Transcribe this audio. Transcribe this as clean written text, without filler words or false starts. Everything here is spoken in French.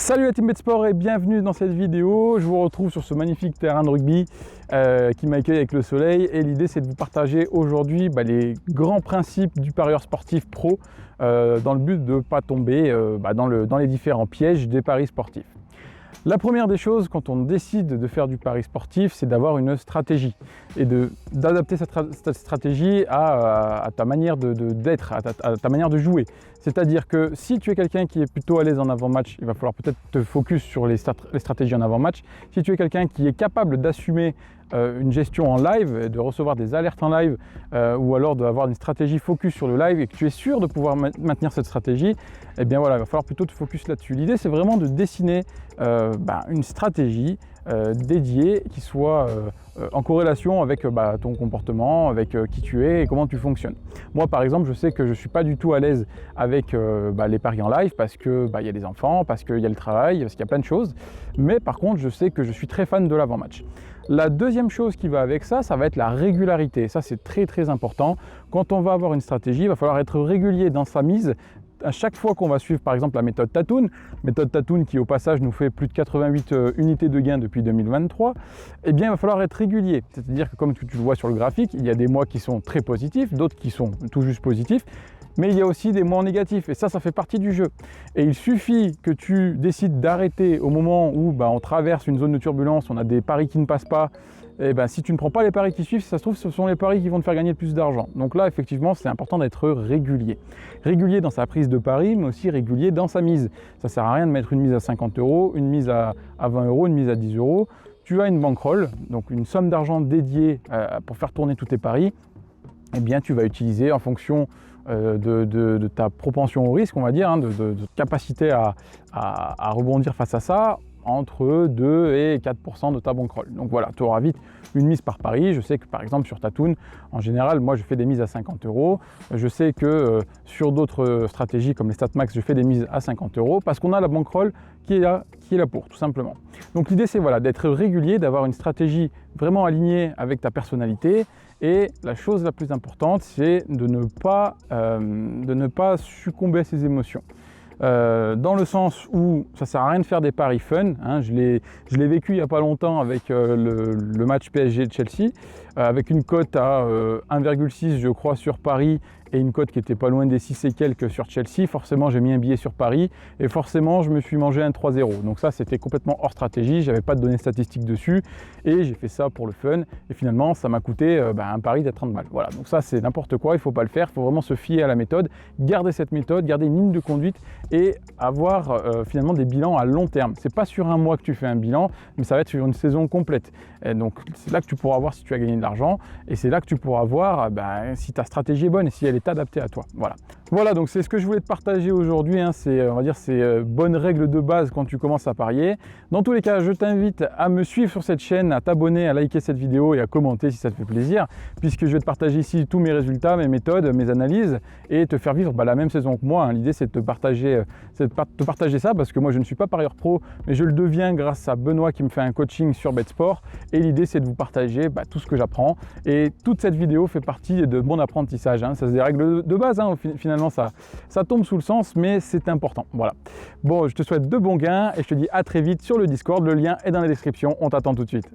Salut la team BetSport et bienvenue dans cette vidéo. Je vous retrouve sur ce magnifique terrain de rugby qui m'accueille avec le soleil, et l'idée c'est de vous partager aujourd'hui les grands principes du parieur sportif pro dans le but de ne pas tomber dans les différents pièges des paris sportifs. La première des choses quand on décide de faire du pari sportif, c'est d'avoir une stratégie et d'adapter cette stratégie à ta manière d'être, à ta manière de jouer. C'est-à-dire que si tu es quelqu'un qui est plutôt à l'aise en avant-match, il va falloir peut-être te focus sur les stratégies en avant-match. Si tu es quelqu'un qui est capable d'assumer une gestion en live, de recevoir des alertes en live ou alors d'avoir une stratégie focus sur le live et que tu es sûr de pouvoir maintenir cette stratégie, eh bien voilà, il va falloir plutôt te focus là-dessus. L'idée c'est vraiment de dessiner une stratégie dédiée qui soit en corrélation avec ton comportement, avec qui tu es et comment tu fonctionnes. Moi par exemple, je sais que je ne suis pas du tout à l'aise avec les paris en live parce que y a des enfants, parce qu'il y a le travail, parce qu'il y a plein de choses, mais par contre je sais que je suis très fan de l'avant-match. La deuxième chose qui va avec ça, ça va être la régularité. Ça, c'est très très important. Quand on va avoir une stratégie, il va falloir être régulier dans sa mise. À chaque fois qu'on va suivre par exemple la méthode Tatoon qui au passage nous fait plus de 88 unités de gain depuis 2023, eh bien il va falloir être régulier. C'est-à-dire que comme tu le vois sur le graphique, il y a des mois qui sont très positifs, d'autres qui sont tout juste positifs, mais il y a aussi des mois négatifs et ça fait partie du jeu. Et il suffit que tu décides d'arrêter au moment où on traverse une zone de turbulence, on a des paris qui ne passent pas, et si tu ne prends pas les paris qui suivent, si ça se trouve, ce sont les paris qui vont te faire gagner le plus d'argent. Donc là, effectivement, c'est important d'être régulier. Régulier dans sa prise de pari, mais aussi régulier dans sa mise. Ça ne sert à rien de mettre une mise à 50 €, une mise à 20 €, une mise à 10 €. Tu as une bankroll, donc une somme d'argent dédiée pour faire tourner tous tes paris. Eh bien, tu vas utiliser en fonction de ta propension au risque, on va dire, de capacité à rebondir face à ça, entre 2 et 4% de ta bankroll. Donc voilà, tu auras vite une mise par pari. Je sais que par exemple sur Tatoon, en général, moi je fais des mises à 50 €. Je sais que sur d'autres stratégies comme les StatMax, je fais des mises à 50 € parce qu'on a la bankroll qui est là pour, tout simplement. Donc l'idée c'est d'être régulier, d'avoir une stratégie vraiment alignée avec ta personnalité. Et la chose la plus importante, c'est de ne pas succomber à ses émotions. Dans le sens où ça sert à rien de faire des paris fun, je l'ai vécu il n'y a pas longtemps avec le match PSG de Chelsea, avec une cote à 1,6 je crois sur Paris et une cote qui était pas loin des 6 et quelques sur Chelsea. Forcément j'ai mis un billet sur Paris et forcément je me suis mangé un 3-0. Donc ça c'était complètement hors stratégie, j'avais pas de données statistiques dessus et j'ai fait ça pour le fun et finalement ça m'a coûté un pari de 30 balles. Voilà, donc ça c'est n'importe quoi, il faut pas le faire, il faut vraiment se fier à la méthode, garder cette méthode, garder une ligne de conduite et avoir finalement des bilans à long terme. C'est pas sur un mois que tu fais un bilan, mais ça va être sur une saison complète. Et donc c'est là que tu pourras voir si tu as gagné de l'argent et c'est là que tu pourras voir si ta stratégie est bonne et si elle est adaptée à toi. Voilà, donc c'est ce que je voulais te partager aujourd'hui. C'est ces bonnes règles de base quand tu commences à parier. Dans tous les cas, je t'invite à me suivre sur cette chaîne, à t'abonner, à liker cette vidéo et à commenter si ça te fait plaisir, puisque je vais te partager ici tous mes résultats, mes méthodes, mes analyses et te faire vivre la même saison que moi. L'idée c'est de te partager ça parce que moi je ne suis pas parieur pro, mais je le deviens grâce à Benoît qui me fait un coaching sur BetSport. Et l'idée c'est de vous partager tout ce que j'apprends. Et toute cette vidéo fait partie de mon apprentissage. Ça c'est des règles de base. Finalement ça tombe sous le sens, mais c'est important. Voilà. Bon, je te souhaite de bons gains et je te dis à très vite sur le Discord. Le lien est dans la description. On t'attend tout de suite.